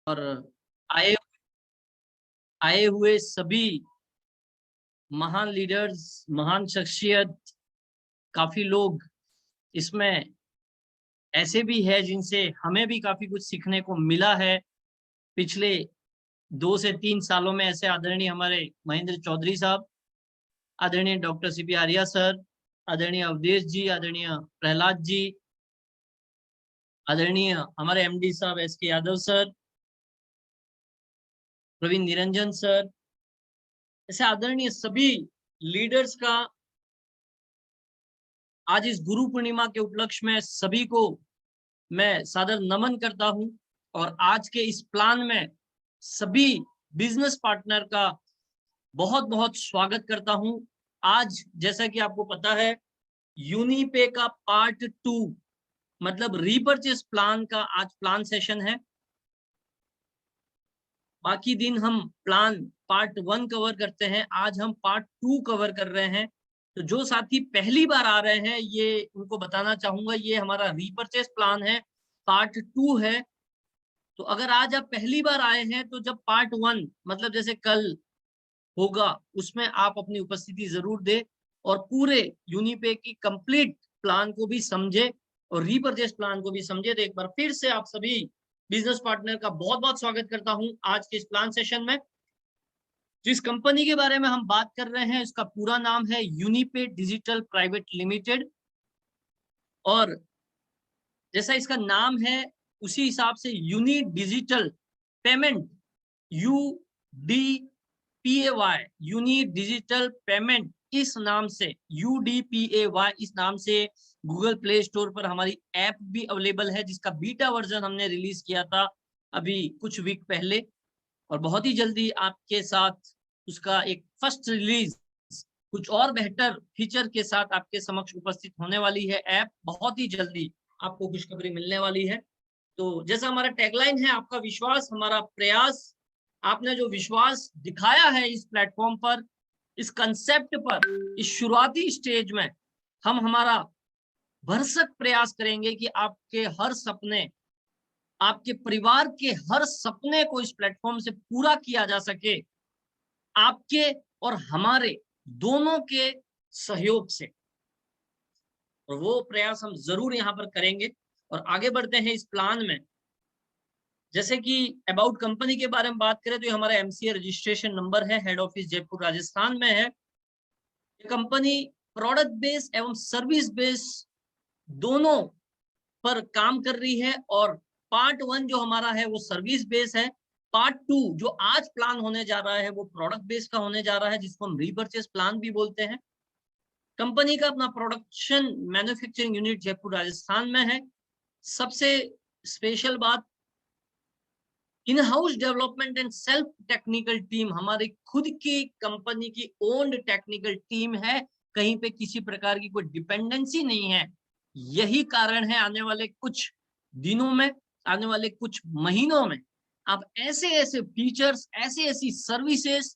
और आए आए हुए सभी महान लीडर्स, महान शख्सियत, काफी लोग इसमें ऐसे भी है जिनसे हमें भी काफी कुछ सीखने को मिला है। पिछले 2 से 3 सालों में ऐसे आदरणीय हमारे महेंद्र चौधरी साहब, आदरणीय डॉक्टर सीपी आर्या सर, आदरणीय अवधेश जी, आदरणीय प्रहलाद जी, आदरणीय हमारे एमडी साहब SK Yadav sir, Praveen Niranjan sir, ऐसे आदरणीय सभी लीडर्स का आज इस गुरु पूर्णिमा के उपलक्ष्य में सभी को मैं सादर नमन करता हूं। और आज के इस प्लान में सभी बिजनेस पार्टनर का बहुत बहुत स्वागत करता हूं। आज जैसा कि आपको पता है, यूनिपे का पार्ट 2 मतलब रीपर्चेस प्लान का आज प्लान सेशन है। बाकी दिन हम प्लान पार्ट 1 कवर करते हैं, आज हम पार्ट 2 कवर कर रहे हैं। तो जो साथी पहली बार आ रहे हैं, ये उनको बताना चाहूंगा, ये हमारा रीपर्चेस प्लान है, पार्ट 2 है। तो अगर आज आप पहली बार आए हैं तो जब पार्ट 1 मतलब जैसे कल होगा, उसमें आप अपनी उपस्थिति जरूर दे और पूरे यूनिपे की कंप्लीट प्लान को भी समझे और रीपर्चेस प्लान को भी समझे। तो एक बार फिर से आप सभी बिजनेस पार्टनर का बहुत बहुत स्वागत करता हूं आज के इस प्लान सेशन में। जिस कंपनी के बारे में हम बात कर रहे हैं, इसका पूरा नाम है यूनिपे डिजिटल प्राइवेट लिमिटेड। और जैसा इसका नाम है उसी हिसाब से uni digital payment, UDPAY, uni digital payment, इस नाम से UDPAY, इस नाम से गूगल प्ले स्टोर पर हमारी ऐप भी अवेलेबल है, जिसका बीटा वर्जन हमने रिलीज किया था अभी कुछ वीक पहले। और बहुत ही जल्दी आपके साथ उसका एक फर्स्ट रिलीज कुछ और बेहतर फीचर के साथ आपके समक्ष उपस्थित होने वाली है। ऐप बहुत ही जल्दी आपको खुशखबरी मिलने वाली है। तो जैसा हमारा टैगलाइन है, आपका विश्वास हमारा प्रयास, आपने जो विश्वास दिखाया है इस प्लेटफॉर्म पर, इस कंसेप्ट पर, इस शुरुआती स्टेज में हम हमारा भरसक प्रयास करेंगे कि आपके हर सपने, आपके परिवार के हर सपने को इस प्लेटफॉर्म से पूरा किया जा सके, आपके और हमारे दोनों के सहयोग से। और वो प्रयास हम जरूर यहाँ पर करेंगे। और आगे बढ़ते हैं इस प्लान में। जैसे कि अबाउट कंपनी के बारे में बात करें तो ये हमारा MCA रजिस्ट्रेशन नंबर है, हेड ऑफिस जयपुर राजस्थान में है। ये कंपनी प्रोडक्ट बेस एवं सर्विस बेस दोनों पर काम कर रही है। और पार्ट 1 जो हमारा है वो सर्विस बेस है, पार्ट 2 जो आज प्लान होने जा रहा है वो प्रोडक्ट बेस का होने जा रहा है, जिसको हम रीपर्चेस प्लान भी बोलते हैं। कंपनी का अपना production manufacturing unit Jaipur Rajasthan में है। सबसे स्पेशल बात, in house development and self technical team, हमारी खुद की कंपनी की ओन्ड टेक्निकल टीम है, कहीं पे किसी प्रकार की कोई डिपेंडेंसी नहीं है। यही कारण है आने वाले कुछ दिनों में, आने वाले कुछ महीनों में आप ऐसे ऐसे फीचर्स, ऐसी ऐसी सर्विसेज,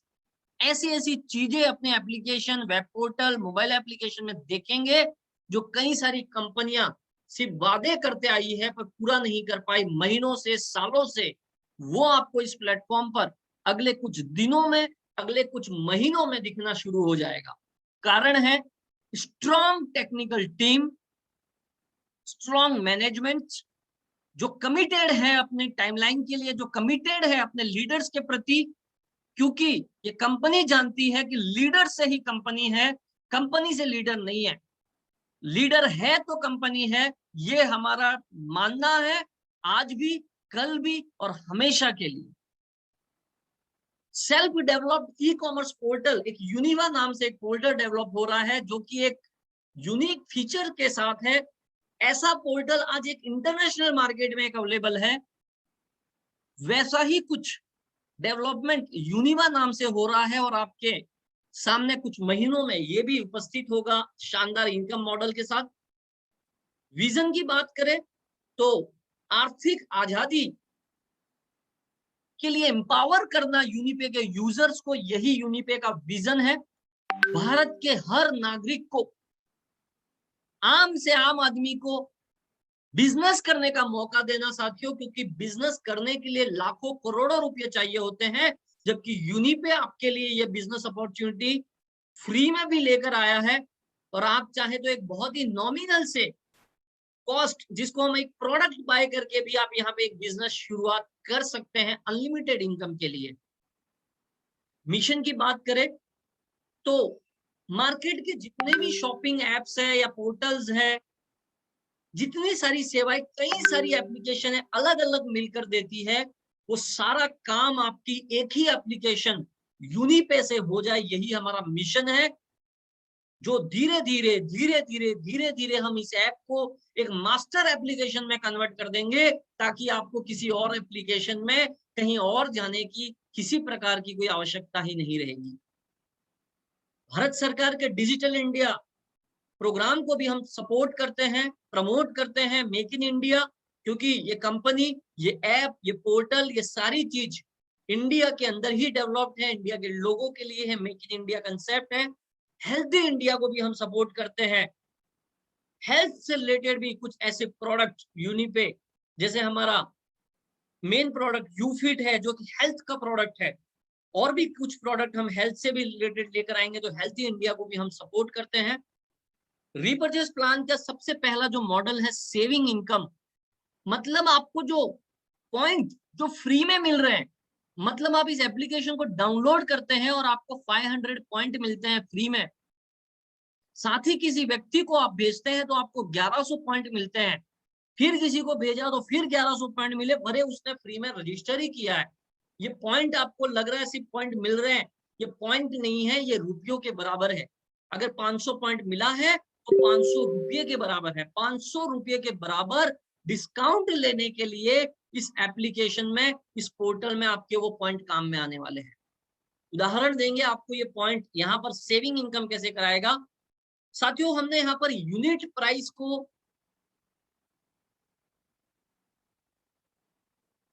ऐसी ऐसी चीजें अपने application, web portal, mobile application में देखेंगे जो कई सारी कंपनियां सिर्फ वादे करते आई है पर पूरा नहीं कर पाई महीनों से, सालों से। वो आपको इस प्लेटफॉर्म पर अगले कुछ दिनों में, अगले कुछ महीनों में दिखना शुरू हो जाएगा। कारण है strong technical team, strong management, जो कमिटेड है अपने टाइमलाइन के लिए, जो कमिटेड है अपने लीडर्स के प्रति। क्योंकि ये कंपनी जानती है कि लीडर से ही कंपनी है, कंपनी से लीडर नहीं है। लीडर है तो कंपनी है, ये हमारा मानना है, आज भी, कल भी और हमेशा के लिए। Self developed e commerce portal, एक यूनिवा नाम से एक पोर्टल डेवलप हो रहा है, जो कि एक यूनिक फीचर के साथ है। ऐसा पोर्टल आज एक इंटरनेशनल मार्केट में एक अवेलेबल है। वैसा ही कुछ डेवलपमेंट यूनिवा नाम से हो रहा है और आपके सामने कुछ महीनों में ये भी उपस्थित होगा शानदार इनकम मॉडल के साथ। विजन की बात करें तो आर्थिक आजादी के लिए एम्पावर करना यूनिपे के यूजर्स को, यही यूनिपे का विजन है। भारत के हर नागरिक को, आम से आम आदमी को बिजनेस करने का मौका देना साथियों, क्योंकि बिजनेस करने के लिए लाखों करोड़ों रुपए चाहिए होते हैं, जबकि यूनिपे आपके लिए ये बिजनेस अपॉर्चुनिटी फ्री में भी लेकर आया है। और आप चाहे तो एक बहुत ही नॉमिनल से कॉस्ट, जिसको हम एक प्रोडक्ट बाय करके भी आप यहाँ पे एक बिजनेस शुरुआत कर सकते हैं अनलिमिटेड इनकम के लिए। मिशन की बात करें तो मार्केट के जितने भी शॉपिंग एप्स है या पोर्टल्स है, जितनी सारी सेवाएं, कई सारी एप्लीकेशन है, अलग अलग मिलकर देती है, वो सारा काम आपकी एक ही एप्लीकेशन यूनिपे से हो जाए, यही हमारा मिशन है। जो धीरे धीरे धीरे धीरे धीरे धीरे हम इस ऐप को एक मास्टर एप्लीकेशन में कन्वर्ट कर देंगे, ताकि आपको किसी और एप्लीकेशन में कहीं और जाने की किसी प्रकार की कोई आवश्यकता ही नहीं रहेगी। भारत सरकार के डिजिटल इंडिया प्रोग्राम को भी हम सपोर्ट करते हैं, प्रमोट करते हैं, मेक इन इंडिया, क्योंकि ये कंपनी, ये ऐप, ये पोर्टल, ये सारी चीज इंडिया के अंदर ही डेवलप्ड है, इंडिया के लोगों के लिए है, मेक इन इंडिया कंसेप्ट है। हेल्थी इंडिया को भी हम सपोर्ट करते हैं। हेल्थ से रिलेटेड भी कुछ ऐसे प्रोडक्ट यूनिपे, जैसे हमारा मेन प्रोडक्ट यूफिट है जो कि हेल्थ का प्रोडक्ट है, और भी कुछ प्रोडक्ट हम हेल्थ से भी रिलेटेड लेकर आएंगे, तो हेल्थी इंडिया को भी हम सपोर्ट करते हैं। रीपर्चेस प्लान का सबसे पहला जो मॉडल है सेविंग इनकम, मतलब आपको जो पॉइंट जो फ्री में मिल रहे हैं, मतलब आप इस एप्लीकेशन को डाउनलोड करते हैं और आपको 500 पॉइंट मिलते हैं फ्री में, साथ ही किसी व्यक्ति को आप भेजते हैं तो आपको 1100 पॉइंट मिलते हैं, फिर किसी को भेजा तो फिर 1100 पॉइंट मिले, भले उसने फ्री में रजिस्टर ही किया है। ये पॉइंट आपको लग रहा है सिर्फ पॉइंट मिल रहे हैं, ये पॉइंट नहीं है, ये रुपयों के बराबर है। अगर 500 पॉइंट मिला है तो 500 रुपये के बराबर है, 500 रुपये के बराबर डिस्काउंट लेने के लिए इस एप्लीकेशन में, इस पोर्टल में आपके वो पॉइंट काम में आने वाले हैं। उदाहरण देंगे आपको, ये पॉइंट यहाँ पर सेविंग इनकम कैसे कराएगा साथियों। हमने यहाँ पर यूनिट प्राइस को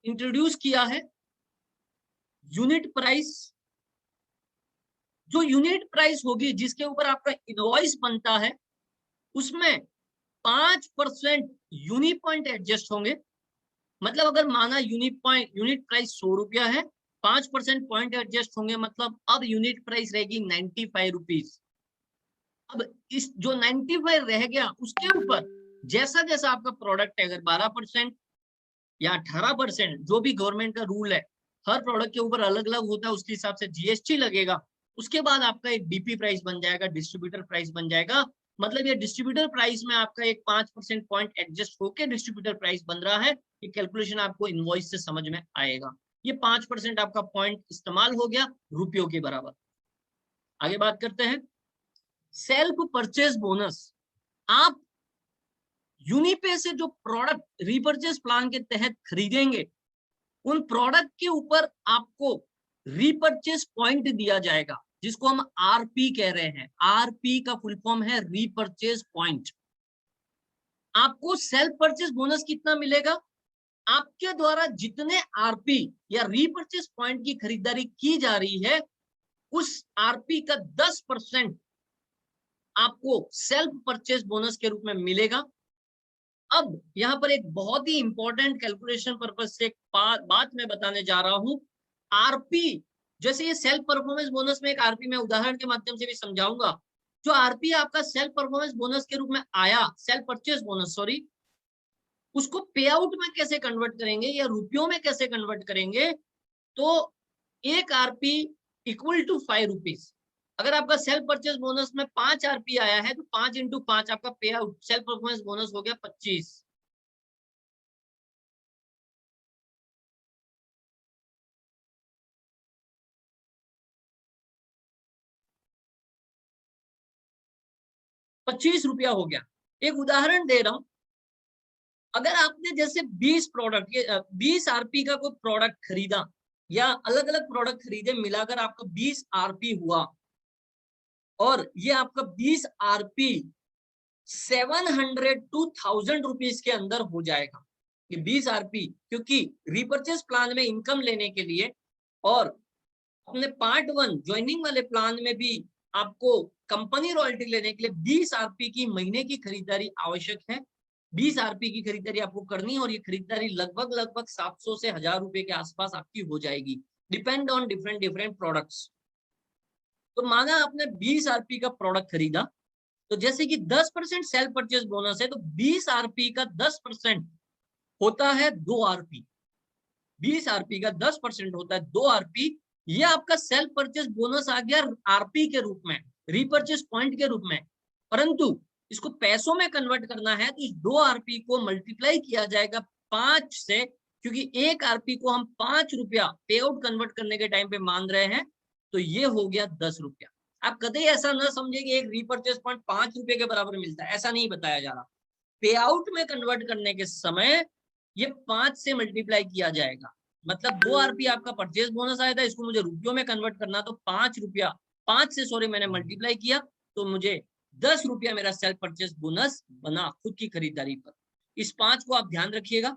इंट्रोड्यूस किया है। यूनिट प्राइस, जो यूनिट प्राइस होगी जिसके ऊपर आपका इनवॉइस बनता है, उसमें 5% यूनिट पॉइंट एडजस्ट होंगे। मतलब अगर माना यूनिट प्राइस 100 रुपया है, 5% पॉइंट एडजस्ट होंगे, मतलब अब यूनिट प्राइस रहेगी 95 रुपीज। अब इस जो 95 रह गया, उसके ऊपर जैसा जैसा आपका प्रोडक्ट है, अगर 12% या 18%, जो भी गवर्नमेंट का रूल है, हर प्रोडक्ट के ऊपर अलग अलग होता है, उसके हिसाब से जीएसटी लगेगा। उसके बाद आपका एक डीपी प्राइस बन जाएगा, डिस्ट्रीब्यूटर प्राइस बन जाएगा। मतलब ये डिस्ट्रीब्यूटर प्राइस में आपका एक 5% पॉइंट एडजस्ट होकर डिस्ट्रीब्यूटर प्राइस बन रहा है। ये कैलकुलेशन आपको इनवॉइस से समझ में आएगा। ये 5% आपका पॉइंट इस्तेमाल हो गया रुपयों के बराबर। आगे बात करते हैं सेल्फ परचेज बोनस। आप यूनिपे से जो प्रोडक्ट रीपर्चेज प्लान के तहत खरीदेंगे, उन प्रोडक्ट के ऊपर आपको रीपर्चेज पॉइंट दिया जाएगा, जिसको हम आरपी कह रहे हैं। आरपी का फुल फॉर्म है रीपर्चेज पॉइंट। आपको सेल्फ परचेज बोनस कितना मिलेगा? आपके द्वारा जितने आरपी या रीपर्चेज पॉइंट की खरीदारी की जा रही है, उस आरपी का 10% आपको सेल्फ परचेज बोनस के रूप में मिलेगा। अब यहाँ पर एक बहुत ही इंपॉर्टेंट कैलकुलेशन पर्पज से एक बात मैं बताने जा रहा हूं। आरपी, जैसे ये सेल्फ परफॉर्मेंस बोनस में एक आरपी मैं उदाहरण के माध्यम से भी समझाऊंगा। जो आरपी आपका सेल्फ परफॉर्मेंस बोनस के रूप में आया, सेल्फ परचेज बोनस सॉरी, उसको पे आउट में कैसे कन्वर्ट करेंगे या रुपयों में कैसे कन्वर्ट करेंगे? तो एक आरपी इक्वल टू 5 रुपीज। अगर आपका सेल्फ परचेज बोनस में 5 आरपी आया है, तो 5 × 5 आपका पे आउट सेल्फ परफॉर्मेंस बोनस हो गया 25। ₹25 हो गया। एक उदाहरण दे रहा हूं, अगर आपने जैसे 20 प्रोडक्ट, 20 आरपी का कोई प्रोडक्ट खरीदा या अलग अलग प्रोडक्ट खरीदे, मिलाकर आपका 20 आरपी हुआ, और ये आपका 20 आरपी 700 to 1000 रुपीज के अंदर हो जाएगा। ये 20 आरपी, क्योंकि रीपर्चेज प्लान में इनकम लेने के लिए और अपने पार्ट 1 ज्वाइनिंग वाले प्लान में भी आपको कंपनी रॉयल्टी लेने के लिए 20 आरपी की महीने की खरीदारी आवश्यक है। 20 आरपी की खरीदारी आपको करनी है और ये खरीदारी लगभग 700 से 1000 रुपए के आसपास आपकी हो जाएगी, डिपेंड ऑन डिफरेंट प्रोडक्ट्स। तो माना आपने 20 आरपी का प्रोडक्ट खरीदा, तो जैसे कि 10% सेल परचेज बोनस है, तो 20 आरपी का 10% होता है 2 आरपी। 20 आरपी का 10% होता है 2 आरपी। ये आपका सेल परचेज बोनस आ गया आरपी के रूप में, रीपरचेज पॉइंट के रूप में। परंतु इसको पैसों में कन्वर्ट करना है तो इस 2 आरपी को मल्टीप्लाई किया जाएगा 5 से, क्योंकि 1 आरपी को हम 5 रुपया पे आउट कन्वर्ट करने के टाइम पे मान रहे हैं, तो ये हो गया 10 रुपया। आप कभी ऐसा ना समझे कि एक रीपरचेज पॉइंट 5 रुपए के बराबर मिलता है, ऐसा नहीं बताया जा रहा। पे आउट में कन्वर्ट करने के समय ये 5 से मल्टीप्लाई किया जाएगा, मतलब 2 आरपी आपका परचेज बोनस आया था, इसको मुझे रुपयों में कन्वर्ट करना, तो 5 रुपया 5 से सॉरी मैंने मल्टीप्लाई किया, तो मुझे 10 रुपया मेरा सेल्फ परचेज बोनस बना खुद की खरीदारी पर। इस 5 को आप ध्यान रखिएगा।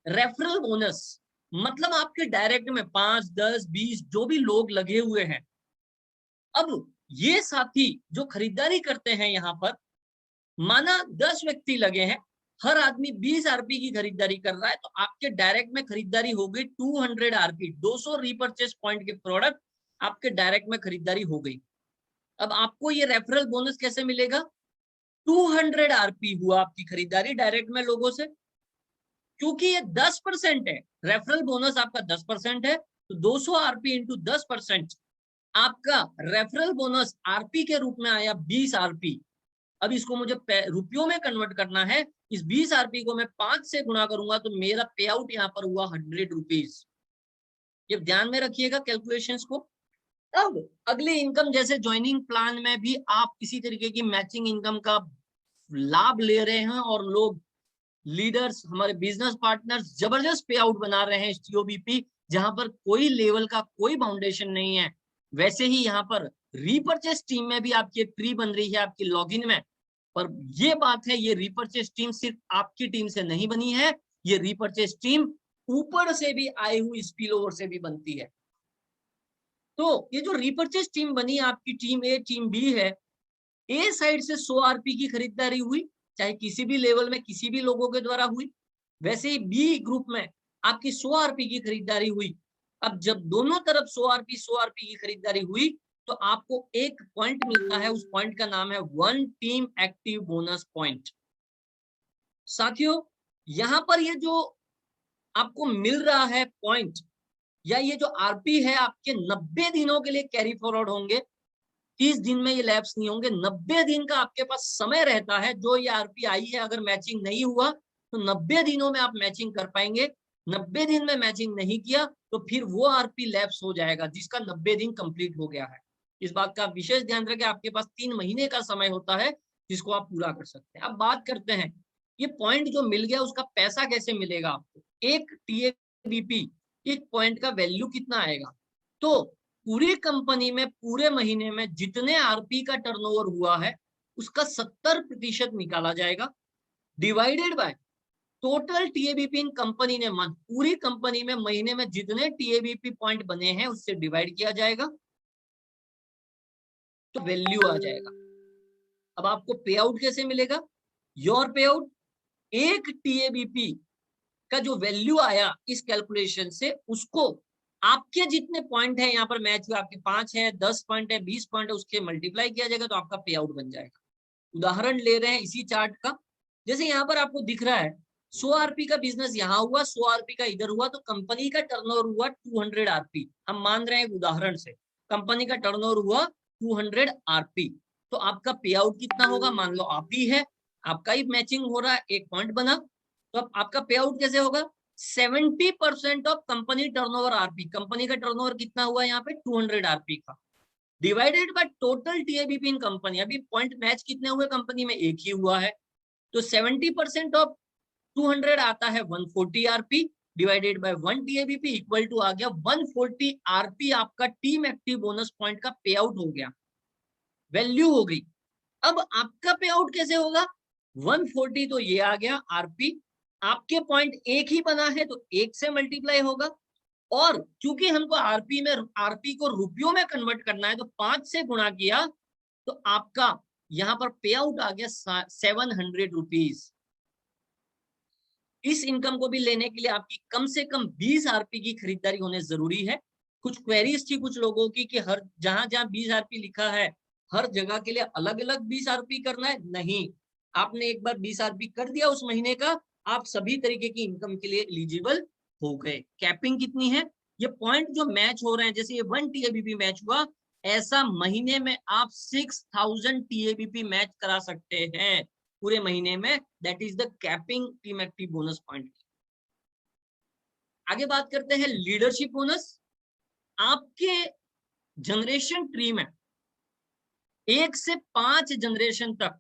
रेफरल बोनस मतलब आपके डायरेक्ट में 5, 10, 20 जो भी लोग लगे हुए हैं, अब ये साथी जो खरीदारी करते हैं यहाँ पर, माना 10 व्यक्ति लगे हैं, हर आदमी 20 आरपी की खरीदारी कर रहा है, तो आपके डायरेक्ट में खरीदारी हो गई 200 आरपी, 200 रीपरचेज पॉइंट के प्रोडक्ट आपके डायरेक्ट में खरीदारी हो गई। अब आपको ये रेफरल बोनस कैसे मिलेगा? 200 आरपी हुआ आपकी खरीदारी डायरेक्ट में लोगों से, क्योंकि ये 10% है, रेफरल बोनस आपका 10% है, तो 200 आरपी इंटू 10% आपका रेफरल बोनस आरपी के रूप में आया 20 आरपी। अब इसको मुझे रुपयों में कन्वर्ट करना है, इस 20 आरपी को मैं 5 से गुणा करूंगा, तो मेरा पे आउट यहाँ पर हुआ 100 रुपीज। ये ध्यान में रखिएगा कैलकुलेशंस को। अब अगली इनकम, जैसे ज्वाइनिंग प्लान में भी आप किसी तरीके की मैचिंग इनकम का लाभ ले रहे हैं और लोग लीडर्स हमारे बिजनेस पार्टनर्स जबरदस्त पे आउट बना रहे हैं टीओबीपी, जहां पर कोई लेवल का कोई फाउंडेशन नहीं है। वैसे ही यहाँ पर रीपरचेस टीम में भी आपकी एक ट्री बन रही है आपकी लॉगिन में, पर ये बात है ये रीपरचेस टीम सिर्फ आपकी टीम से नहीं बनी है, ये रीपरचेस टीम ऊपर से भी आई हुई स्पिल ओवर से भी बनती है। तो ये जो रीपरचेस टीम बनी आपकी टीम ए टीम बी है, ए साइड से 100 आरपी की खरीदारी हुई, चाहे किसी भी लेवल में किसी भी लोगों के द्वारा हुई। वैसे ही बी ग्रुप में आपकी 100 आरपी की खरीदारी हुई। अब जब दोनों तरफ 100 आरपी की खरीदारी हुई, तो आपको एक पॉइंट मिलता है, उस पॉइंट का नाम है one team active bonus point. साथियों, यहाँ पर ये जो आपको मिल रहा है पॉइंट या ये जो आरपी है, आपके 90 दिनों के लिए कैरी फॉरवर्ड होंगे, 30 दिन में ये लैप्स नहीं होंगे। 90 दिन का आपके पास समय रहता है। जो ये आरपी आई है, अगर मैचिंग नहीं हुआ तो 90 दिनों में आप मैचिंग कर पाएंगे। 90 दिन में मैचिंग नहीं किया तो फिर वो आरपी लैप्स हो जाएगा जिसका 90 दिन कंप्लीट हो गया है। इस बात का विशेष ध्यान रखें, आपके पास 3 महीने का समय होता है जिसको आप पूरा कर सकते हैं। अब बात करते हैं ये पॉइंट जो मिल गया उसका पैसा कैसे मिलेगा आपको। एक टीएबीपी एक पॉइंट का वैल्यू कितना आएगा, तो पूरी कंपनी में पूरे महीने में जितने आरपी का टर्नओवर हुआ है उसका 70% निकाला जाएगा, divided by total TABP in company ने मंथ, पूरी कंपनी में महीने में जितने टीएबीपी पॉइंट बने हैं उससे डिवाइड किया जाएगा, तो वैल्यू आ जाएगा। अब आपको पे आउट कैसे मिलेगा? योर पे आउट, एक टीएबीपी का जो वैल्यू आया इस कैलकुलेशन से, उसको आपके जितने पॉइंट है यहाँ पर मैच हुआ, आपके 5 है, 10 पॉइंट है, 20 पॉइंट है, उसके मल्टीप्लाई किया जाएगा तो आपका पे आउट बन जाएगा। उदाहरण ले रहे हैं इसी चार्ट का, जैसे यहाँ पर आपको दिख रहा है 100 आरपी का बिजनेस यहाँ हुआ, 100 आरपी का इधर हुआ, तो कंपनी का टर्नओवर हुआ 200 आरपी। हम मान रहे हैं उदाहरण से कंपनी का टर्नओवर हुआ 200 आरपी, तो आपका पे आउट कितना होगा? मान लो आप ही है, आपका ही मैचिंग हो रहा है, एक पॉइंट बना, तो अब आपका पे आउट कैसे होगा? 70% of company turnover RP. Company का टर्नओवर कितना हुआ यहाँ पे? 200 आरपी का, divided by total TABP in company. अभी पॉइंट मैच कितने हुए कंपनी में? एक ही हुआ है, तो 70% ऑफ 200 आता है 140 RP, divided by 1 TABP equal to आ गया 140 आरपी। आपका टीम एक्टिव बोनस पॉइंट का पे आउट हो गया, वैल्यू हो गई। अब आपका पे आउट कैसे होगा? 140 तो ये आ गया आरपी, आपके पॉइंट एक ही बना है तो एक से मल्टीप्लाई होगा, और क्योंकि हमको आरपी को रुपयों में कन्वर्ट करना है तो 5 से गुणा किया, तो आपका यहाँ पर पे आउट आ गया 700 रुपीज। इस इनकम को भी लेने के लिए आपकी कम से कम 20 आरपी की खरीदारी होने जरूरी है। कुछ क्वेरीज थी कुछ लोगों की कि हर जहां जहां 20 आरपी लिखा है हर जगह के लिए अलग अलग 20 आरपी करना है। नहीं, आपने एक बार 20 आरपी कर दिया उस महीने का, आप सभी तरीके की इनकम के लिए एलिजिबल हो गए। कैपिंग कितनी है? ये पॉइंट जो मैच हो रहे हैं, जैसे ये 1 टीएबीपी मैच हुआ, ऐसा महीने में आप 6000 टीएबीपी मैच करा सकते हैं पूरे महीने में। That is the capping team active bonus point. आगे बात करते हैं लीडरशिप बोनस। आपके जनरेशन ट्री में 1 से 5 जनरेशन तक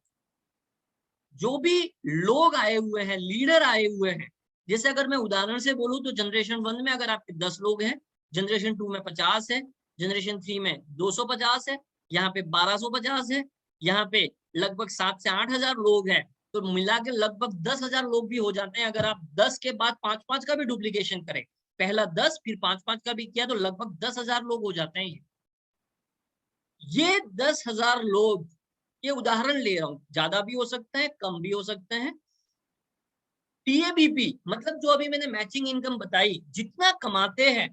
जो भी लोग आए हुए हैं, लीडर आए हुए हैं, जैसे अगर मैं उदाहरण से बोलूं तो जनरेशन 1 में अगर आपके 10 लोग हैं, जनरेशन 2 में 50 है, जनरेशन 3 में 250 है, यहाँ पे 1250 है, यहाँ पे लगभग 7 से 8 हजार लोग हैं, तो मिला के लगभग 10,000 लोग भी हो जाते हैं। अगर आप 10 के बाद 5-5 का भी डुप्लीकेशन करें, पहला 10 फिर 5-5 का भी किया, तो लगभग 10,000 लोग हो जाते हैं। ये 10,000 लोग, ये उदाहरण ले रहा हूं, ज्यादा भी हो सकते हैं कम भी हो सकते हैं। टीएबीपी मतलब जो अभी मैंने मैचिंग इनकम बताई, जितना कमाते हैं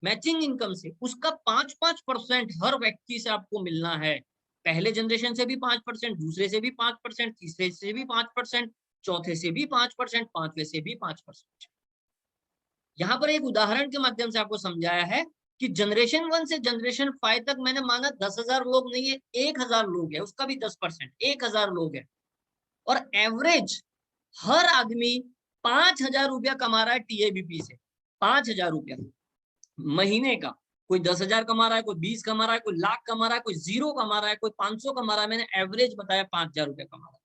मैचिंग इनकम से उसका 5-5% हर व्यक्ति से आपको मिलना है। पहले जनरेशन से भी 5%, दूसरे से भी 5%, तीसरे से भी 5%, चौथे से भी 5%, पांचवे से भी 5%। यहाँ पर एक उदाहरण के माध्यम से आपको समझाया है कि जनरेशन 1 से जनरेशन 5 तक मैंने माना 10,000 लोग नहीं है, 1,000 लोग है, उसका भी 10%, 1,000 लोग है, और एवरेज हर आदमी 5,000 रुपया कमा रहा है टीएबीपी से। 5,000 रुपया महीने का। कोई 10,000 कमा रहा है, कोई 20 कमा रहा है, कोई लाख कमा रहा है, कोई 0 कमा रहा है, कोई 500 कमा रहा है। मैंने एवरेज बताया 5,000 रुपया कमा रहा है।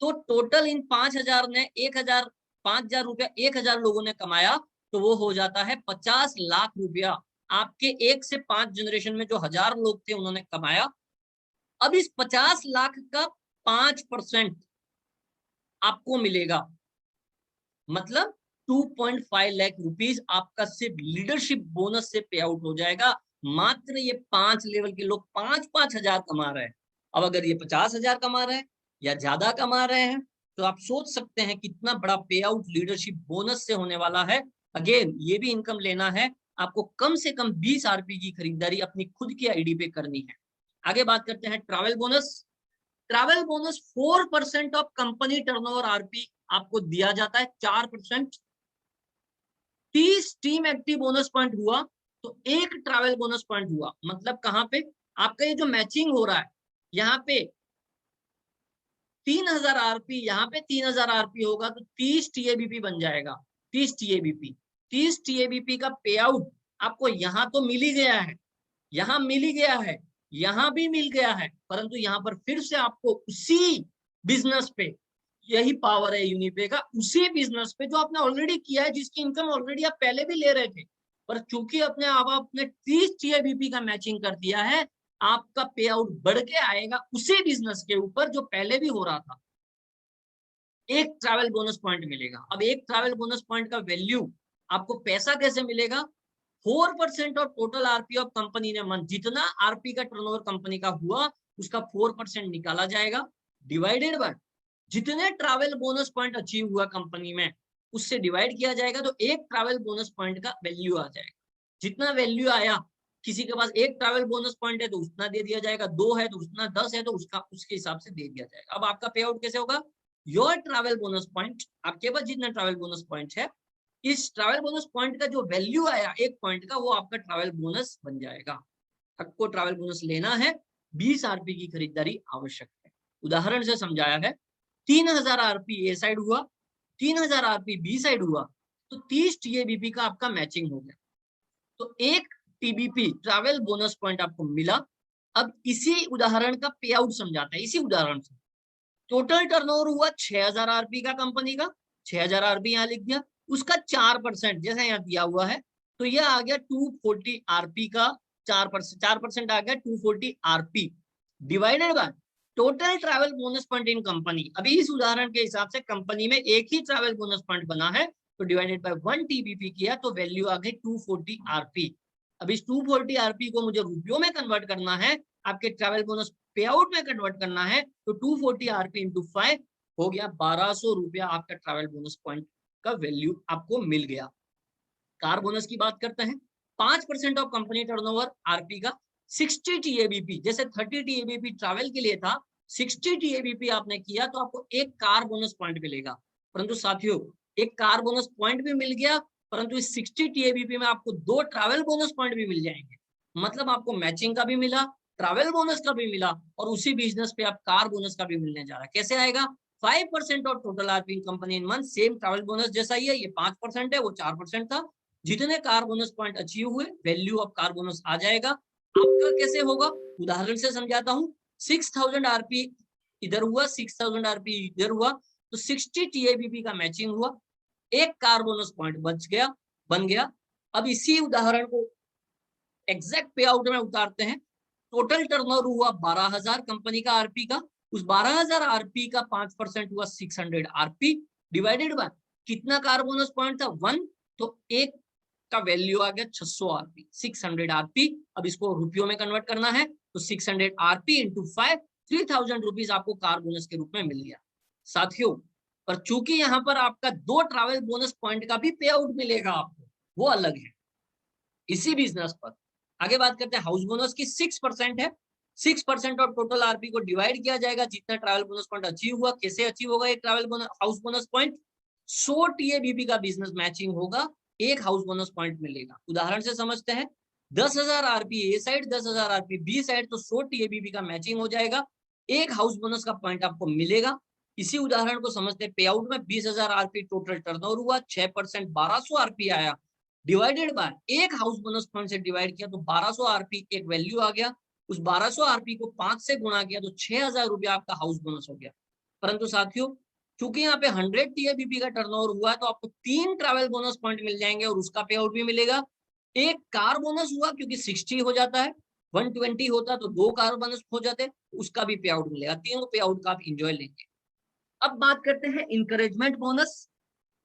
तो टोटल इन 5,000 ने 1,000, 5,000 रुपया 1,000 लोगों ने कमाया, तो वो हो जाता है 50 लाख रुपया। आपके 1 से 5 जनरेशन में जो 1000 लोग थे उन्होंने कमाया। अब इस 50 लाख का 5% आपको मिलेगा, मतलब 2.5 लाख रुपीस आपका सिर्फ लीडरशिप बोनस से पे आउट हो जाएगा। मात्र ये 5 लेवल के लोग 5-5 हजार कमा रहे हैं। अब अगर ये 50,000 कमा रहे हैं या ज्यादा कमा रहे हैं, तो आप सोच सकते हैं कितना बड़ा पे आउट लीडरशिप बोनस से होने वाला है। अगेन ये भी इनकम लेना है आपको, कम से कम 20 आरपी की खरीदारी अपनी खुद की आईडी पे करनी है। आगे बात करते हैं travel bonus. Travel bonus 4% of company turnover RP आपको दिया जाता है। 4%। 30 टीम एक्टिव बोनस पॉइंट हुआ तो एक ट्रैवल बोनस पॉइंट हुआ। मतलब कहां पे आपका ये जो मैचिंग हो रहा है, यहाँ पे 3,000 आरपी, यहाँ पे 3,000 आरपी होगा तो 30 टीएबीपी बन जाएगा। 30 टीएबीपी, 30 टीएबीपी का पे आउट आपको यहाँ तो मिल ही गया है, यहाँ मिल ही गया है, यहाँ भी मिल गया है, परंतु यहाँ पर फिर से आपको उसी बिजनेस पे, यही पावर है यूनिपे का, उसी बिजनेस पे जो आपने ऑलरेडी किया है, जिसकी इनकम ऑलरेडी आप पहले भी ले रहे थे, पर चूंकि अपने आपने 30 टीएबीपी का मैचिंग कर दिया है, आपका पे आउट बढ़ के आएगा उसी बिजनेस के ऊपर जो पहले भी हो रहा था। एक ट्रैवल बोनस पॉइंट मिलेगा। अब एक ट्रैवल बोनस पॉइंट का वैल्यू, आपको पैसा कैसे मिलेगा? 4% of total RP of company ने मंथ, जितना आरपी का टर्नओवर कंपनी का हुआ उसका 4% निकाला जाएगा, डिवाइडेड बाय जितने ट्रैवल बोनस पॉइंट अचीव हुआ कंपनी में उससे डिवाइड किया जाएगा, तो एक ट्रैवल बोनस पॉइंट का वैल्यू आ जाएगा। जितना वैल्यू आया, किसी के पास एक ट्रैवल बोनस पॉइंट है तो उतना दे दिया जाएगा, 2 है तो उतना, 10 है तो उसका उसके हिसाब से दे दिया जाएगा। अब आपका पे आउट कैसे होगा? योर ट्रैवल बोनस पॉइंट, आपके पास जितना ट्रैवल बोनस पॉइंट है, इस ट्रैवल बोनस पॉइंट का जो वैल्यू आया एक पॉइंट का, वो आपका ट्रैवल बोनस बन जाएगा। आपको ट्रैवल बोनस लेना है, 20 आरपी की खरीदारी आवश्यक है। उदाहरण से समझाया है, 3,000 आरपी ए साइड हुआ, 3,000 आरपी बी साइड हुआ, तो 30 टीएबीपी का आपका मैचिंग हो गया, तो एक टीबीपी ट्रैवल बोनस पॉइंट आपको मिला। अब इसी उदाहरण का पे आउट समझाता है। इसी उदाहरण से टोटल टर्नओवर हुआ 6,000 आरपी का कंपनी का, 6,000 आरपी यहाँ लिख दिया, उसका 4% जैसा यहाँ दिया हुआ है, तो यह आ गया 240 आरपी का 4% आ गया 240 RP, divided by total travel bonus point in company. अभी इस उदाहरण के हिसाब से कंपनी में एक ही ट्रैवल बोनस पॉइंट बना है, तो डिवाइडेड बाय 1 टीबीपी किया तो वैल्यू आ गई 240 आरपी। अब इस 240 आरपी को मुझे रुपयों में कन्वर्ट करना है, आपके ट्रैवल बोनस पे आउट में कन्वर्ट करना है तो 240 आरपी इंटू 5 हो गया 1200 रुपया आपका ट्रैवल बोनस पॉइंट का वैल्यू आपको मिल गया। कार बोनस की बात करते हैं, 5% ऑफ कंपनी टर्नओवर आरपी का 60 टीएबीपी, जैसे 30 टीएबीपी ट्रैवल के लिए था, 60 टीएबीपी आपने किया तो आपको एक कार बोनस पॉइंट मिलेगा। परंतु साथियों एक कार बोनस पॉइंट भी मिल गया, परंतु इस 60 टीएबीपी में आपको 2 ट्रैवल बोनस पॉइंट भी मिल जाएंगे। मतलब आपको मैचिंग का भी मिला, ट्रैवल बोनस का भी मिला और उसी बिजनेस पे आप कार बोनस का भी मिलने जा रहा है। कैसे आएगा? 5% of total RP company in month, same travel bonus जैसा ही है, ये 5% है, वो 4% था। जितने कार बोनस पॉइंट अचीव हुए वैल्यू ऑफ कार बोनस आ जाएगा। आपका कैसे होगा? उदाहरण से समझाता हूँ। 6000 आरपी इधर हुआ, 6000 आरपी इधर हुआ, तो 60 टीएबीपी का मैचिंग हुआ, एक कार बोनस पॉइंट बन गया। अब इसी उदाहरण को एग्जैक्ट पे आउट में उतारते हैं। टोटल टर्नओवर हुआ 12000 कंपनी का आरपी का, उस 12000 आरपी का 5% हुआ 600 आरपी डिवाइडेड बाय कितना कार बोनस पॉइंट था 1, तो एक का वैल्यू आ गया 600 आरपी, 600 आरपी। अब इसको रुपयों में कन्वर्ट करना है तो 600 आरपी इंटू 5, 3000 रुपीज आपको कार बोनस के रूप में मिल गया। साथियों पर चूंकि यहाँ पर आपका 2 ट्रैवल बोनस पॉइंट का भी पे आउट मिलेगा आपको, वो अलग है इसी बिजनेस पर। आगे बात करते हैं हाउस बोनस की। 6% है, 6% ऑफ टोटल आरपी को डिवाइड किया जाएगा जितना ट्रैवल बोनस पॉइंट अचीव हुआ। कैसे अचीव होगा एक travel bonus house bonus point? 100 टीएबीपी का बिजनेस मैचिंग होगा, एक हाउस बोनस पॉइंट मिलेगा। उदाहरण से समझते हैं, 10,000 आरपी ए साइड, 10,000 आरपी बी साइड, तो 100 टीएबीपी का मैचिंग हो जाएगा, एक हाउस बोनस का पॉइंट आपको मिलेगा। इसी उदाहरण को समझते हैं, पे आउट में 20,000 आरपी टोटल टर्नओवर हुआ, 6% 1200 आरपी आया, डिवाइडेड बाय एक हाउस बोनस पॉइंट से डिवाइड किया तो 1200 आरपी एक वैल्यू आ गया। उस 1200 आरपी को 5 से गुणा किया तो 6000 रुपया आपका हाउस बोनस हो गया। परंतु साथियों चूंकि यहाँ पे 100 टीएबीपी का टर्नओवर हुआ है तो आपको 3 ट्रैवल बोनस पॉइंट मिल जाएंगे और उसका पे आउट भी मिलेगा। एक कार बोनस हुआ क्योंकि 60 हो जाता है, 120 होता तो 2 कार बोनस हो जाते, उसका भी पे आउट मिलेगा। तीनों पे आउट का आप इंजॉय लेंगे। अब बात करते हैं इंकरेजमेंट बोनस,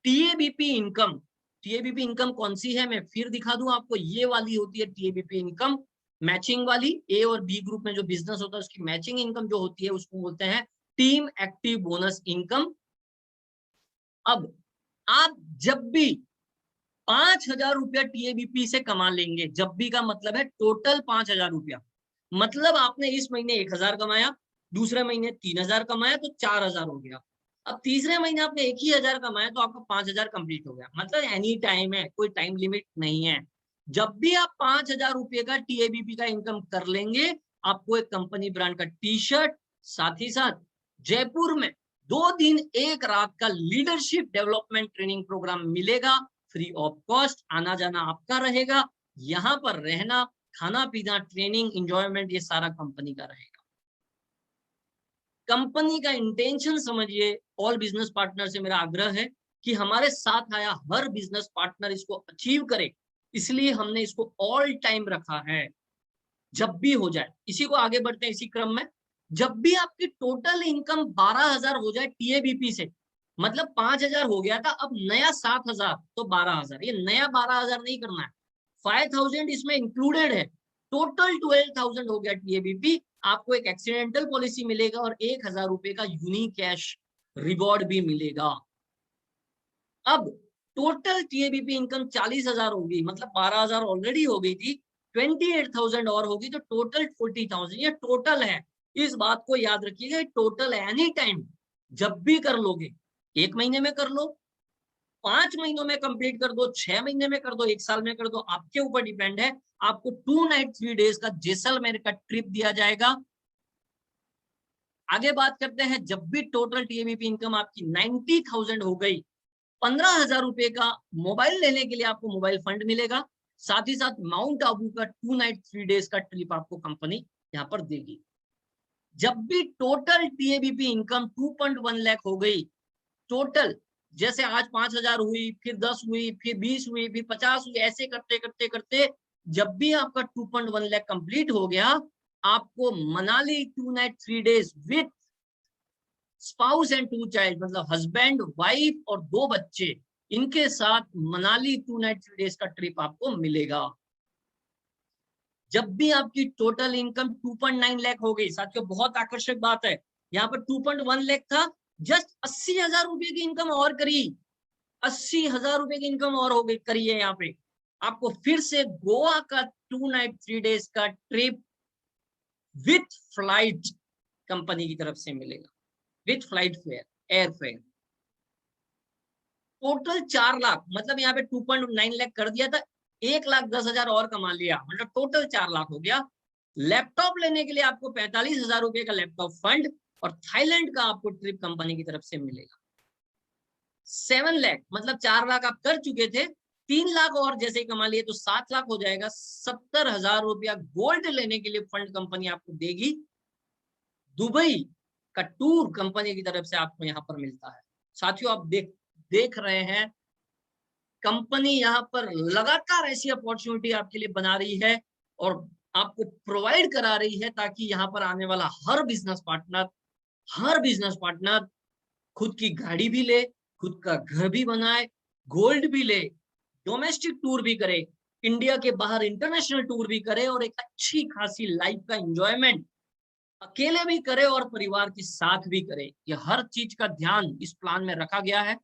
टीएबीपी इनकम। टीएबीपी इनकम कौन सी है मैं फिर दिखा दूं आपको, ये वाली होती है टीएबीपी इनकम, मैचिंग वाली। ए और बी ग्रुप में जो बिजनेस होता है उसकी मैचिंग इनकम जो होती है उसको बोलते हैं टीम एक्टिव बोनस इनकम। अब आप जब भी 5,000 रुपया टीएबीपी से कमा लेंगे, जब भी का मतलब है टोटल 5,000 रुपया, मतलब आपने इस महीने 1,000 कमाया, दूसरे महीने 3,000 कमाया तो 4,000 हो गया। अब तीसरे महीने आपने 1,000 कमाया तो आपका 5,000 कंप्लीट हो गया। मतलब एनी टाइम है, कोई टाइम लिमिट नहीं है। जब भी आप 5,000 रुपये का टीएबीपी का इनकम कर लेंगे, आपको एक कंपनी ब्रांड का टी शर्ट, साथ ही साथ जयपुर में 2 दिन 1 रात का लीडरशिप डेवलपमेंट ट्रेनिंग प्रोग्राम मिलेगा, फ्री ऑफ कॉस्ट। आना जाना आपका रहेगा, यहाँ पर रहना, खाना पीना, ट्रेनिंग, इंजॉयमेंट, ये सारा कंपनी का रहेगा। कंपनी का इंटेंशन समझिए। ऑल बिजनेस पार्टनर से मेरा आग्रह है कि हमारे साथ आया हर बिजनेस पार्टनर इसको अचीव करे, इसलिए हमने इसको ऑल टाइम रखा है। जब भी हो जाए, इसी को आगे बढ़ते हैं इसी क्रम में, जब भी आपकी टोटल इनकम 12,000 हो जाए टीएबीपी से, मतलब 5,000 हो गया था, अब नया 7,000 तो 12,000, ये नया 12,000 नहीं करना है, 5,000 इसमें इंक्लूडेड है, टोटल 12,000 हो गया टीएबीपी। आपको एक एक्सीडेंटल पॉलिसी मिलेगा और 1,000 रुपए का यूनिक कैश रिवॉर्ड भी मिलेगा। अब टोटल टीएबीपी इनकम 40,000 होगी, मतलब 12,000 ऑलरेडी हो गई थी, 28,000 और होगी तो टोटल 40,000, ये टोटल है। इस बात को याद रखिएगा, टोटल एनी टाइम जब भी कर लोगे, 1 महीने में कर लो, 5 महीनों में कंप्लीट कर दो, 6 महीने में कर दो, 1 साल में कर दो, आपके ऊपर डिपेंड है। आपको 2 नाइट 3 डेज का जैसलमेर का ट्रिप दिया जाएगा। आगे बात करते हैं, जब भी टोटल टीएबीपी इनकम आपकी 90,000 हो गई, 15,000 रुपए का मोबाइल लेने के लिए आपको मोबाइल फंड मिलेगा, साथ ही साथ माउंट आबू का 2 नाइट 3 डेज का ट्रिप आपको कंपनी यहाँ पर देगी। जब भी टोटल टीएबीपी इनकम 2.1 लाख हो गई, टोटल जैसे आज 5,000 हुई, फिर 10 हुई, फिर 20 हुई, फिर 50 हुई, ऐसे करते करते करते जब भी आपका 2.1 लाख कंप्लीट हो गया, आपको Manali 2 night 3 days with spouse and 2 child, मतलब हस्बैंड, वाइफ और 2 बच्चे, इनके साथ मनाली 2 नाइट 3 डेज का ट्रिप आपको मिलेगा। जब भी आपकी टोटल इनकम 2.9 लाख हो गई, साथियों बहुत आकर्षक बात है, यहाँ पर 2.1 लाख था, जस्ट 80,000 रुपए की इनकम और करी, 80,000 रुपए की इनकम और हो गई करी है। यहाँ पे आपको फिर से गोवा का 2 नाइट 3 डेज का ट्रिप विथ फ्लाइट कंपनी की तरफ से मिलेगा, with flight fair, air fare. Total 4 lakh, मतलब यहाँ पे 2.9 लाख कर दिया था, 1,10,000 और कमा लिया, मतलब टोटल 4 लाख हो गया। लैपटॉप लेने के लिए आपको 45,000 रुपए का लैपटॉप फंड और थाईलैंड का आपको ट्रिप कंपनी की तरफ से मिलेगा। 7 लाख, मतलब 4 लाख आप कर चुके थे, 3 लाख और जैसे ही कमा लिए तो 7 लाख हो जाएगा। 70,000 रुपया गोल्ड लेने के लिए फंड कंपनी आपको देगी। दुबई का टूर कंपनी की तरफ से आपको यहाँ पर मिलता है। साथियों आप देख रहे हैं, कंपनी यहाँ पर लगातार ऐसी अपॉर्चुनिटी आपके लिए बना रही है और आपको प्रोवाइड करा रही है, ताकि यहाँ पर आने वाला हर बिजनेस पार्टनर खुद की गाड़ी भी ले, खुद का घर भी बनाए, गोल्ड भी ले, डोमेस्टिक टूर भी करे, इंडिया के बाहर इंटरनेशनल टूर भी करे और एक अच्छी खासी लाइफ का एंजॉयमेंट अकेले भी करे और परिवार के साथ भी करे। ये हर चीज का ध्यान इस प्लान में रखा गया है।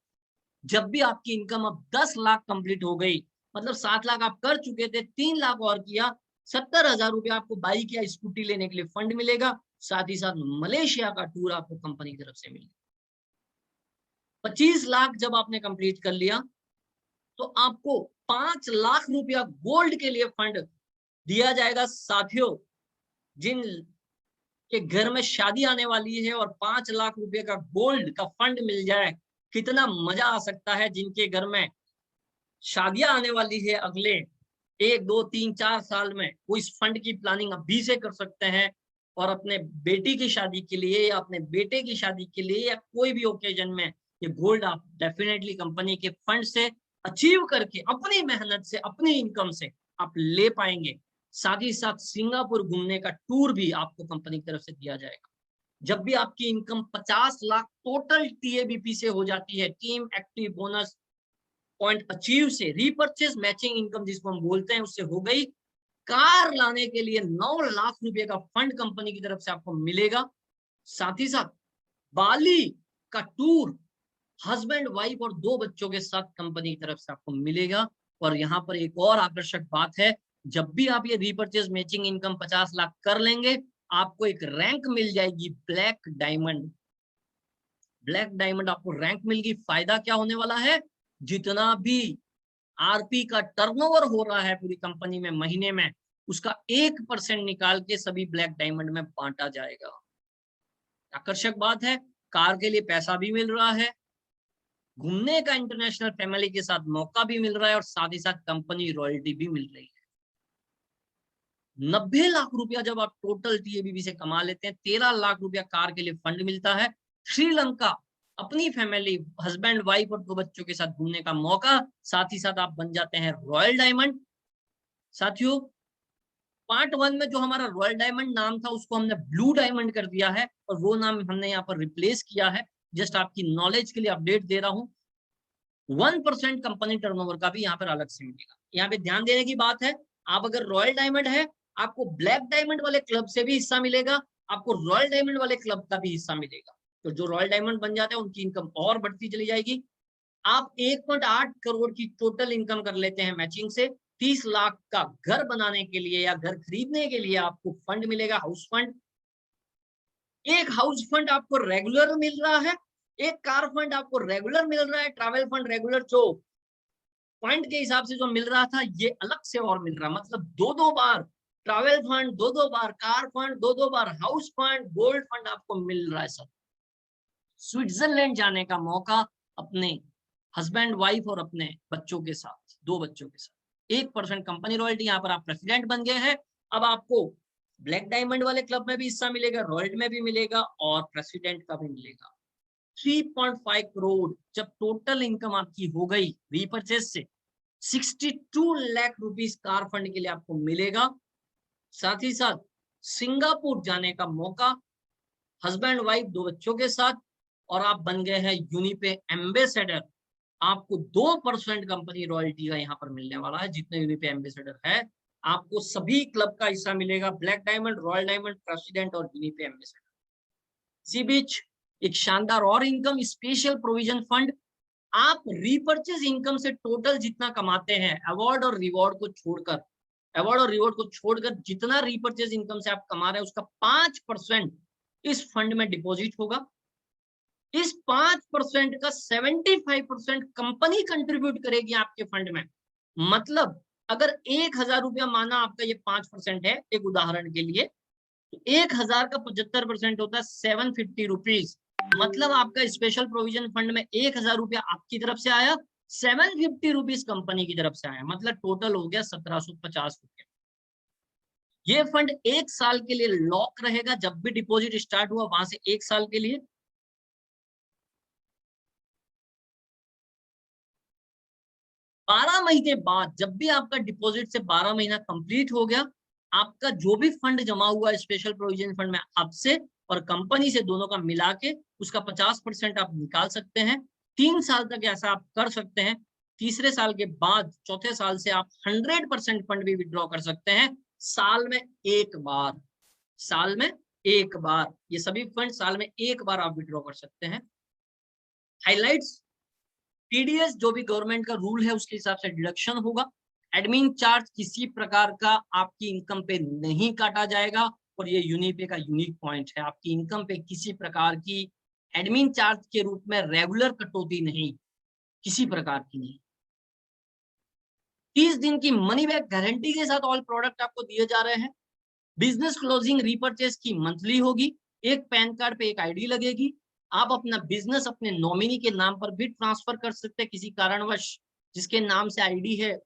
जब भी आपकी इनकम अब 10 लाख कंप्लीट हो गई, मतलब 7 लाख आप कर चुके थे, 3 लाख और किया, 70,000 रुपया आपको बाइक या स्कूटी लेने के लिए फंड मिलेगा। साथ ही साथ मलेशिया का टूर आपको कंपनी की तरफ से मिलेगा। 25 लाख जब आपने कंप्लीट कर लिया तो आपको 5 लाख रुपया गोल्ड के लिए फंड दिया जाएगा। साथियों जिन के घर में शादी आने वाली है और 5 लाख रुपए का गोल्ड का फंड मिल जाए, कितना मजा आ सकता है। जिनके घर में शादियां आने वाली है अगले 1, 2, 3, 4 साल में, वो इस फंड की प्लानिंग अभी से कर सकते हैं और अपने बेटी की शादी के लिए या अपने बेटे की शादी के लिए या कोई भी ओकेजन में ये गोल्ड आप डेफिनेटली कंपनी के फंड से अचीव करके अपनी मेहनत से, अपनी इनकम से आप ले पाएंगे। साथ ही साथ सिंगापुर घूमने का टूर भी आपको कंपनी की तरफ से दिया जाएगा। जब भी आपकी इनकम 50 लाख टोटल टीएबीपी से हो जाती है, team active bonus point achieve से, रीपर्चेज मैचिंग इनकम जिसको हम बोलते हैं, उससे हो गई, कार लाने के लिए 9 लाख रुपए का फंड कंपनी की तरफ से आपको मिलेगा। साथ ही साथ बाली का टूर हस्बैंड वाइफ और 2 बच्चों के साथ कंपनी की तरफ से आपको मिलेगा। और यहाँ पर एक और आकर्षक बात है, जब भी आप ये रीपर्चेज मैचिंग इनकम 50 लाख कर लेंगे, आपको एक रैंक मिल जाएगी ब्लैक डायमंड। ब्लैक डायमंड आपको रैंक मिल गई। फायदा क्या होने वाला है, जितना भी आरपी का टर्नओवर हो रहा है पूरी कंपनी में महीने में, उसका 1% निकाल के सभी ब्लैक डायमंड में बांटा जाएगा। आकर्षक बात है, कार के लिए पैसा भी मिल रहा है, घूमने का इंटरनेशनल फैमिली के साथ मौका भी मिल रहा है और साथ ही साथ कंपनी रॉयल्टी भी मिल रही है। 90 लाख रुपया जब आप टोटल टीएबीबी से कमा लेते हैं, 13 लाख रुपया कार के लिए फंड मिलता है, श्रीलंका अपनी फैमिली हस्बैंड वाइफ और 2 बच्चों के साथ घूमने का मौका, साथ ही साथ आप बन जाते हैं रॉयल डायमंड। साथियों पार्ट 1 में जो हमारा रॉयल डायमंड नाम था उसको हमने ब्लू डायमंड कर दिया है और वो नाम हमने यहाँ पर रिप्लेस किया है। जस्ट आपकी नॉलेज के लिए अपडेट दे रहा हूँ। 1% कंपनी टर्नओवर का भी यहाँ पर अलग से मिलेगा। यहाँ पे ध्यान देने की बात है, आप अगर रॉयल डायमंड है, आपको ब्लैक डायमंड वाले क्लब से भी हिस्सा मिलेगा, आपको रॉयल डायमंड वाले क्लब का भी हिस्सा मिलेगा। तो जो रॉयल डायमंड बन जाते हैं उनकी इनकम और बढ़ती चली जाएगी। आप 1.8 करोड़ की टोटल इनकम कर लेते हैं मैचिंग से, 30 लाख का घर बनाने के लिए या घर खरीदने के लिए आपको फंड मिलेगा, हाउस फंड। एक हाउस फंड आपको रेगुलर मिल रहा है, एक कार फंड आपको रेगुलर मिल रहा है, ट्रैवल फंड रेगुलर जो पॉइंट के हिसाब से जो मिल रहा था ये अलग से और मिल रहा है। मतलब 2-2 बार ट्रैवल फंड, 2-2 बार कार फंड, 2-2 बार हाउस फंड, गोल्ड फंड आपको मिल रहा है। सब स्विट्जरलैंड जाने का मौका अपने हस्बैंड वाइफ और अपने बच्चों के साथ, 2 बच्चों के साथ। 1% कंपनी रॉयल्टी, यहाँ पर आप प्रेसिडेंट बन गए हैं। अब आपको ब्लैक डायमंड वाले क्लब में भी हिस्सा मिलेगा, रॉयल्टी में भी मिलेगा और प्रेसिडेंट का भी मिलेगा। 3.5 करोड़ जब टोटल इनकम आपकी हो गई रीपर्चेज से, 62 लाख रुपीस कार फंड के लिए आपको मिलेगा। साथ ही साथ सिंगापुर जाने का मौका हस्बैंड वाइफ 2 बच्चों के साथ और आप बन गए हैं यूनिपे एम्बेसडर। आपको 2% कंपनी रॉयल्टी का यहाँ पर मिलने वाला है। जितने यूनिपे एम्बेसडर है आपको सभी क्लब का हिस्सा मिलेगा, black diamond, royal diamond, president और यूनिपे एम्बेसडर। इसी बीच एक शानदार और इनकम, स्पेशल प्रोविजन फंड। आप रीपर्चेज इनकम से टोटल जितना कमाते हैं अवार्ड और रिवॉर्ड को छोड़कर जितना रीपर्चेज इनकम से आप कमा रहे हैं उसका 5% इस फंड में डिपॉजिट होगा। इस 5% का 75% कंपनी कंट्रीब्यूट करेगी आपके फंड में। मतलब अगर 1000 रुपया माना आपका ये 5% है, एक उदाहरण के लिए, तो 1000 का 75% होता है 750 रुपीज। मतलब आपका स्पेशल प्रोविजन फंड में 1000 रुपया आपकी तरफ से आया, 750 रुपीज कंपनी की तरफ से आया, मतलब टोटल हो गया 1750 रुपया। ये फंड 1 साल के लिए लॉक रहेगा, जब भी डिपॉजिट स्टार्ट हुआ वहां से 1 साल के लिए। 12 महीने बाद, जब भी आपका डिपॉजिट से 12 महीना कंप्लीट हो गया, आपका जो भी फंड जमा हुआ स्पेशल प्रोविजन फंड में आपसे और कंपनी से दोनों का मिला के उसका 50% आप निकाल सकते हैं। 3 साल तक ऐसा आप कर सकते हैं। तीसरे साल के बाद चौथे साल से आप 100% फंड भी विड्रॉ कर सकते हैं, साल में एक बार। साल में एक बार ये सभी फंड साल में एक बार आप विड्रॉ कर सकते हैं। हाइलाइट्स, टीडीएस जो भी गवर्नमेंट का रूल है उसके हिसाब से डिडक्शन होगा। एडमिन चार्ज किसी प्रकार का आपकी इनकम पे नहीं काटा जाएगा, और ये यूनिपे का यूनिक पॉइंट है, आपकी इनकम पे किसी प्रकार की एडमिन चार्ज के रूप में रेगुलर कटौती नहीं, किसी प्रकार की नहीं। 30 दिन की मनी बैक गारंटी के साथ ऑल प्रोडक्ट आपको दिए जा रहे हैं। बिजनेस क्लोजिंग रीपर्चेस की मंथली होगी, एक पैन कार्ड पे एक आईडी लगेगी। आप अपना बिजनेस अपने नॉमिनी के नाम पर भी ट्रांसफर कर सकते हैं, किसी कारणवश जिसके नाम से आईडी है,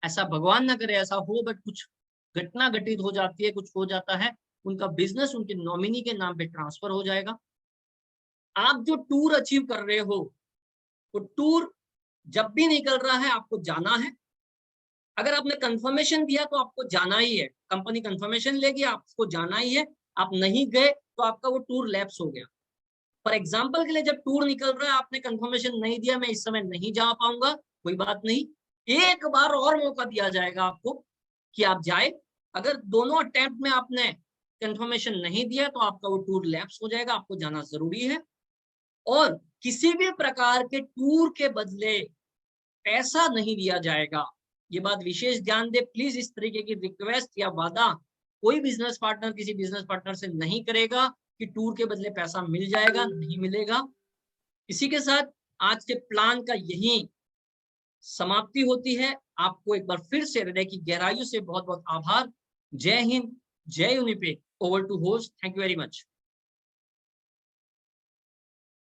ऐसा भगवान ना करे ऐसा हो, बट कुछ घटना घटित हो जाती है, कुछ हो जाता है, उनका बिजनेस उनके नॉमिनी के नाम पे ट्रांसफर हो जाएगा। आप जो टूर अचीव कर रहे हो, तो टूर जब भी निकल रहा है आपको जाना है। अगर आपने कंफर्मेशन दिया तो आपको जाना ही है, कंपनी कंफर्मेशन लेगी, आपको जाना ही है। आप नहीं गए तो आपका वो टूर लैप्स हो गया। फॉर एग्जाम्पल के लिए जब टूर निकल रहा है, आपने कंफर्मेशन नहीं दिया, मैं इस समय नहीं जा पाऊंगा, कोई बात नहीं, एक बार और मौका दिया जाएगा आपको कि आप जाए। अगर दोनों अटेम्प्ट में आपने कंफर्मेशन नहीं दिया तो आपका वो टूर लैप्स हो जाएगा, आपको जाना जरूरी है। और किसी भी प्रकार के टूर के बदले पैसा नहीं दिया जाएगा, ये बात विशेष ध्यान दे प्लीज। इस तरीके की रिक्वेस्ट या वादा कोई बिजनेस पार्टनर किसी बिजनेस पार्टनर से नहीं करेगा कि टूर के बदले पैसा मिल जाएगा, नहीं मिलेगा। इसी के साथ आज के प्लान का यही समाप्ति होती है। आपको एक बार फिर से हृदय की गहराइयों से बहुत बहुत आभार। जय हिंद, जय Unipay. Over to host, thank you very much.